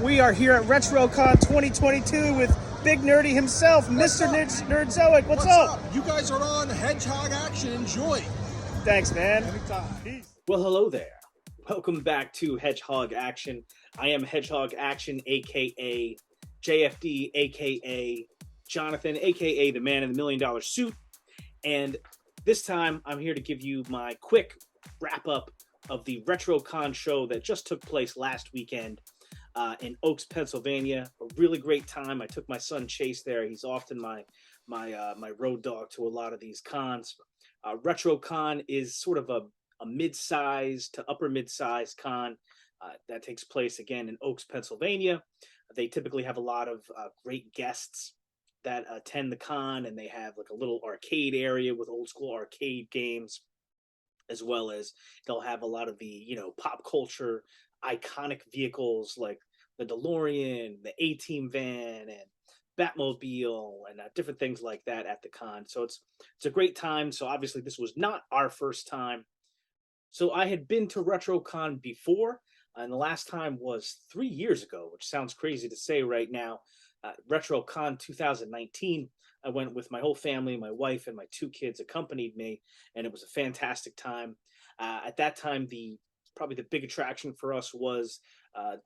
We are here at RetroCon 2022 with Big Nerdy himself, Mr. Nerdzoic. What's up? You guys are on Hedgehog Action. Enjoy. Thanks, man. Anytime. Peace. Well, hello there. Welcome back to Hedgehog Action. I am Hedgehog Action, aka JFD, aka Jonathan, aka the man in the $1 million suit. And this time I'm here to give you my quick wrap up of the RetroCon show that just took place last weekend in Oaks, Pennsylvania. A really great time. I took my son Chase there. He's often my road dog to a lot of these cons. RetroCon is sort of a mid-sized to upper mid-sized con that takes place again in Oaks, Pennsylvania. They typically have a lot of great guests that attend the con, and they have like a little arcade area with old school arcade games, as well as they'll have a lot of the pop culture iconic vehicles like the DeLorean, the A-Team van, and Batmobile, and different things like that at the con. So it's a great time. So obviously this was not our first time. So I had been to RetroCon before, and the last time was 3 years ago, which sounds crazy to say right now. RetroCon 2019, I went with my whole family. My wife and my 2 kids accompanied me, and it was a fantastic time. At that time, probably the big attraction for us was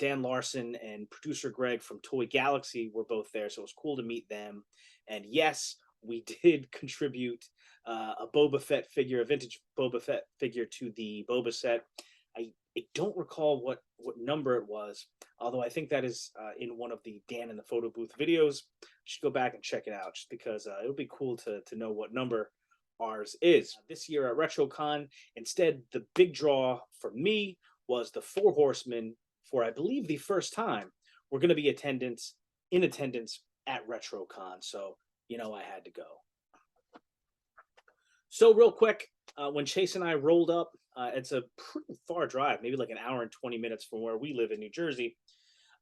Dan Larson and producer Greg from Toy Galaxy were both there, so it was cool to meet them. And yes, we did contribute a Boba Fett figure, a vintage Boba Fett figure to the Boba set. I don't recall what number it was, although I think that is in one of the Dan in the Photo Booth videos. You should go back and check it out, just because it would be cool to know what number ours is. This year at RetroCon, instead, the big draw for me was the 4 Horsemen. For I believe the first time we're going to be in attendance at RetroCon, so I had to go. So real quick, when Chase and I rolled up, it's a pretty far drive, maybe like an hour and 20 minutes from where we live in New Jersey.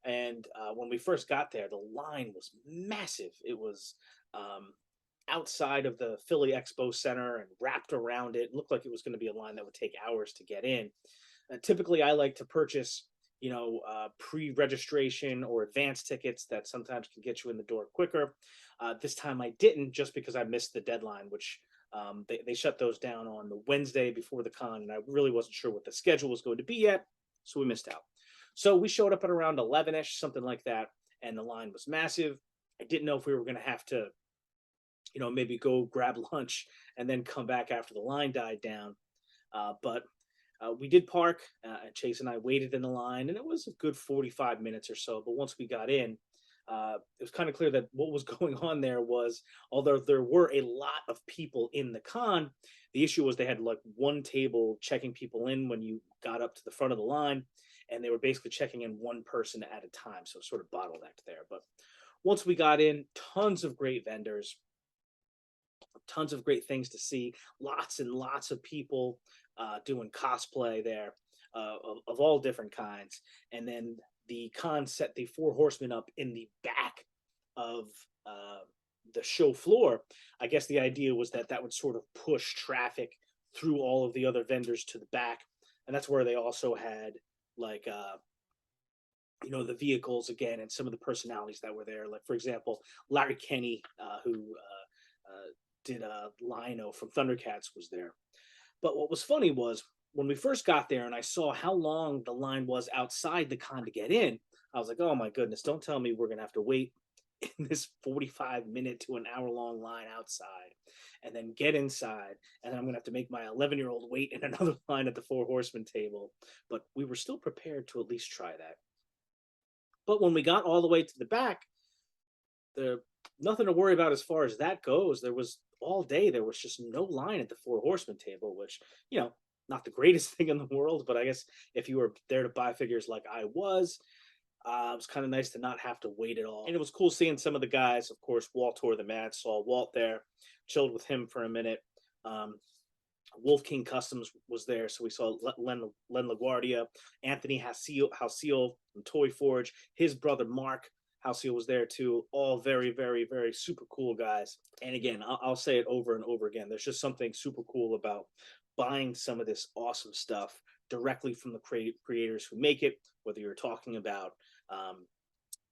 And when we first got there, the line was massive. It was outside of the Philly Expo Center and wrapped around it. It looked like it was going to be a line that would take hours to get in. Typically, I like to purchase, pre-registration or advance tickets that sometimes can get you in the door quicker. This time I didn't, just because I missed the deadline, which they shut those down on the Wednesday before the con, and I really wasn't sure what the schedule was going to be yet, so we missed out. So we showed up at around 11-ish, something like that, and the line was massive. I didn't know if we were going to have to maybe go grab lunch and then come back after the line died down. But we did park, and Chase and I waited in the line, and it was a good 45 minutes or so. But once we got in, it was kind of clear that what was going on there was, although there were a lot of people in the con, the issue was they had like one table checking people in when you got up to the front of the line, and they were basically checking in one person at a time. So sort of bottlenecked there. But once we got in, tons of great vendors, tons of great things to see, lots and lots of people doing cosplay there of all different kinds. And then the con set the 4 Horsemen up in the back of the show floor. I guess the idea was that would sort of push traffic through all of the other vendors to the back. And that's where they also had like the vehicles again, and some of the personalities that were there. Like, for example, Larry Kenny, who did Lino from Thundercats, was there. But what was funny was when we first got there and I saw how long the line was outside the con to get in, I was like, oh my goodness, don't tell me we're going to have to wait in this 45-minute to an hour-long line outside and then get inside, and then I'm going to have to make my 11-year-old wait in another line at the 4 Horsemen table. But we were still prepared to at least try that. But when we got all the way to the back, nothing to worry about as far as that goes. There was all day, there was just no line at the 4 Horsemen table, which, not the greatest thing in the world, but I guess if you were there to buy figures like I was, it was kind of nice to not have to wait at all. And it was cool seeing some of the guys. Of course, Walt Tore the Mad, saw Walt there, chilled with him for a minute. Wolf King Customs was there, so we saw Len LaGuardia, Anthony Halcyon from Toy Forge, his brother Mark Halcyon was there too. All very, very, very super cool guys. And again, I'll say it over and over again. There's just something super cool about buying some of this awesome stuff directly from the creators who make it, whether you're talking about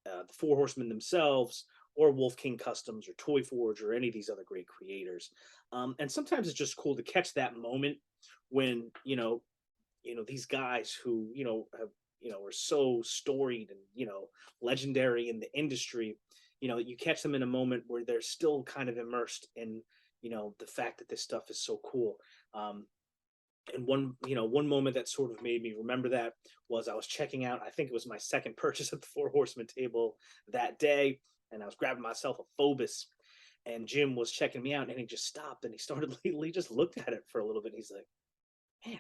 the Four Horsemen themselves, or Wolf King Customs, or Toy Forge, or any of these other great creators. And sometimes it's just cool to catch that moment when these guys who have are so storied and legendary in the industry. You catch them in a moment where they're still kind of immersed in the fact that this stuff is so cool. And one moment that sort of made me remember that was I was checking out, I think it was my second purchase at the Four Horsemen table that day, and I was grabbing myself a Phobos, and Jim was checking me out, and he just stopped and he just looked at it for a little bit. And he's like, "Man,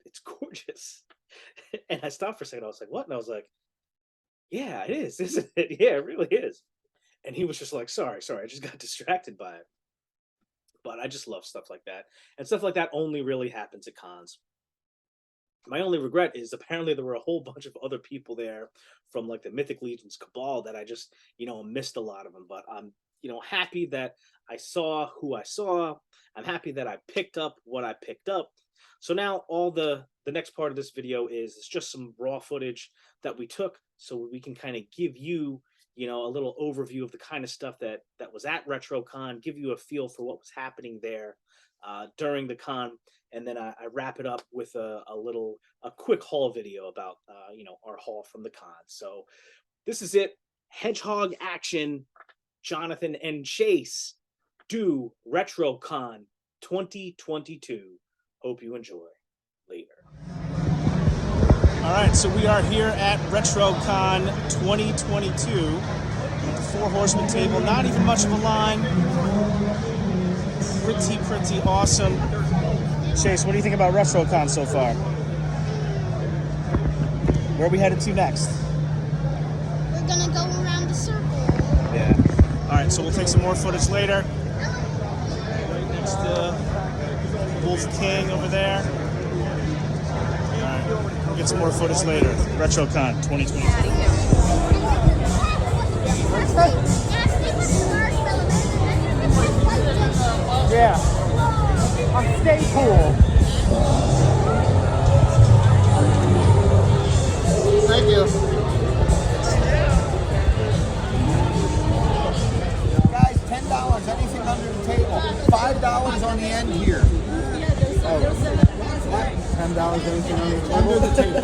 it's gorgeous." And I stopped for a second. I was like, "What?" And I was like, "Yeah, it is, isn't it? Yeah, it really is." And he was just like, sorry, I just got distracted by it. But I just love stuff like that. And stuff like that only really happens at cons. My only regret is apparently there were a whole bunch of other people there from like the Mythic Legions Cabal that I just, missed a lot of them. But I'm, happy that I saw who I saw. I'm happy that I picked up what I picked up. So now all the next part of this video is just some raw footage that we took so we can kind of give you a little overview of the kind of stuff that was at RetroCon, give you a feel for what was happening there during the con, and then I wrap it up with a quick haul video about our haul from the con. So this is it. Hedgehog action. Jonathan and Chase do RetroCon 2022. Hope you enjoy. Later. All right, so we are here at RetroCon 2022 at the Four Horsemen table. Not even much of a line. Pretty awesome. Chase, what do you think about RetroCon so far? Where are we headed to next? We're gonna go around the circle. Yeah. All right, so we'll take some more footage later. Right next to Wolf King over there. All right, we'll get some more footage later. RetroCon 2022. Yeah. On Stay Cool. Thank you. Guys, $10, anything under the table. $5 on the end here. $10 anything under the table.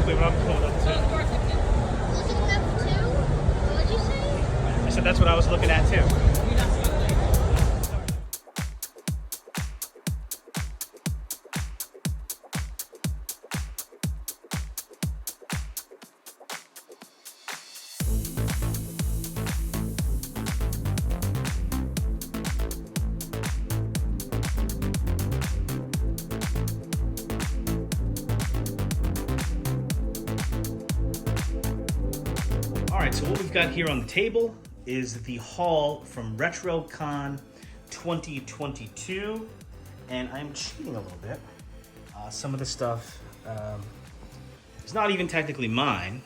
exactly what I'm pulling up to. Looking up too? What'd you say? I said that's what I was looking at too. All right, so what we've got here on the table is the haul from RetroCon 2022, and I'm cheating a little bit. Some of the stuff is not even technically mine.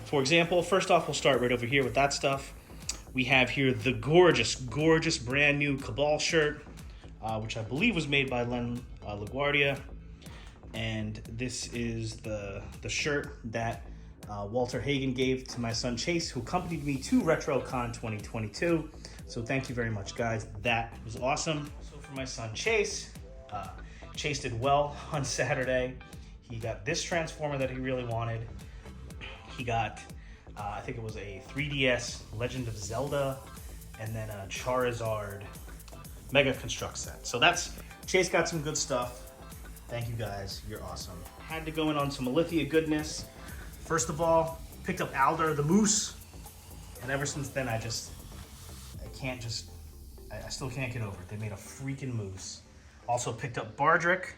For example, first off, we'll start right over here with that stuff. We have here the gorgeous, gorgeous brand new Cabal shirt, which I believe was made by Len LaGuardia. And this is the shirt that Walter Hagen gave to my son Chase, who accompanied me to RetroCon 2022. So thank you very much, guys. That was awesome. So for my son Chase, Chase did well on Saturday. He got this Transformer that he really wanted. He got, I think it was a 3DS Legend of Zelda, and then a Charizard Mega Construct set. So that's, Chase got some good stuff. Thank you guys, you're awesome. Had to go in on some Alithia goodness. First of all, picked up Alder the Moose, and ever since then I still can't get over it. They made a freaking moose. Also picked up Bardrick,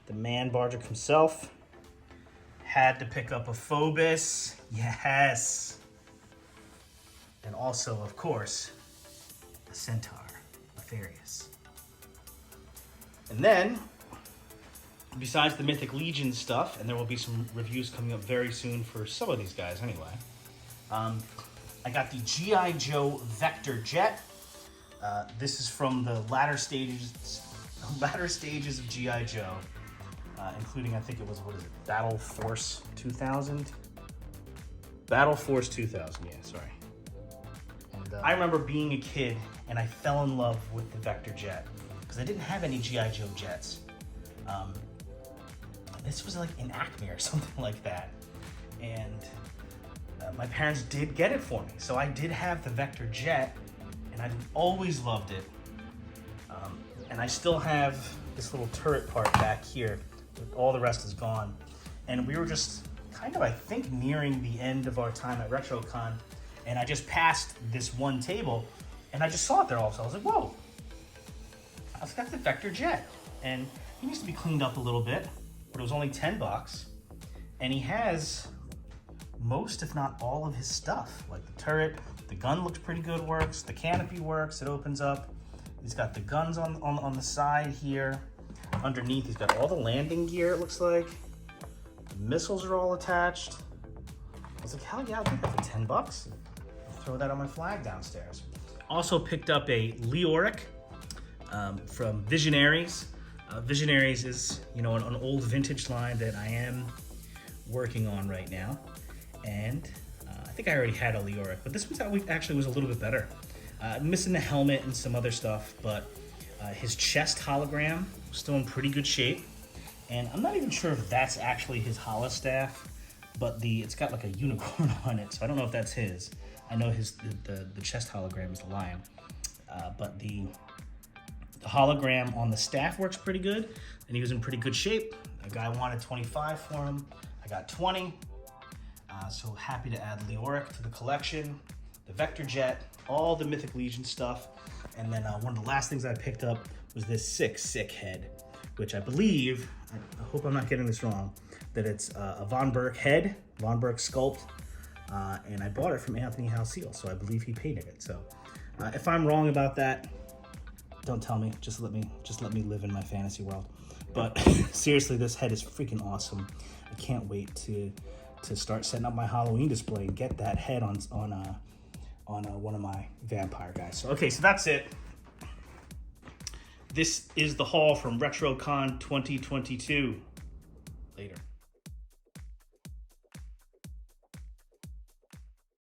the man Bardrick himself. Had to pick up a Phobos, yes. And also, of course, a Centaur, Aetherius. And then, besides the Mythic Legion stuff, and there will be some reviews coming up very soon for some of these guys anyway, I got the G.I. Joe Vector Jet. This is from the latter stages of G.I. Joe, including, I think it was, Battle Force 2000? Battle Force 2000, yeah, sorry. And I remember being a kid, and I fell in love with the Vector Jet, because I didn't have any G.I. Joe jets. This was like in Acme or something like that. And my parents did get it for me. So I did have the Vector Jet, and I always loved it. And I still have this little turret part back here. All the rest is gone. And we were just kind of, I think, nearing the end of our time at RetroCon. And I just passed this one table, and I just saw it there all of a sudden. I was like, whoa, I've got the Vector Jet. And he needs to be cleaned up a little bit, but it was only $10. And he has most, if not all, of his stuff. Like the turret, the gun looks pretty good, works. The canopy works, it opens up. He's got the guns on the side here. Underneath, he's got all the landing gear, it looks like. The missiles are all attached. I was like, hell yeah, I'll take that for $10. I'll throw that on my flag downstairs. Also picked up a Leoric from Visionaries. Visionaries is, an old vintage line that I am working on right now. And I think I already had a Leoric, but this one actually was a little bit better. Missing the helmet and some other stuff, but his chest hologram was still in pretty good shape. And I'm not even sure if that's actually his holostaff, but it's got like a unicorn on it, so I don't know if that's his. I know the chest hologram is the lion, but the hologram on the staff works pretty good, and he was in pretty good shape. A guy wanted 25 for him. I got 20. So happy to add Leoric to the collection, the Vector Jet, all the Mythic Legion stuff. And then one of the last things I picked up was this sick head, which I believe, I hope I'm not getting this wrong, that it's a Von Berg head, Von Berg sculpt. And I bought it from Anthony Halseal, so I believe he painted it. So if I'm wrong about that, don't tell me, just let me live in my fantasy world. But seriously, this head is freaking awesome. I can't wait to start setting up my Halloween display and get that head on one of my vampire guys. So okay, so that's it. This is the haul from RetroCon 2022. Later.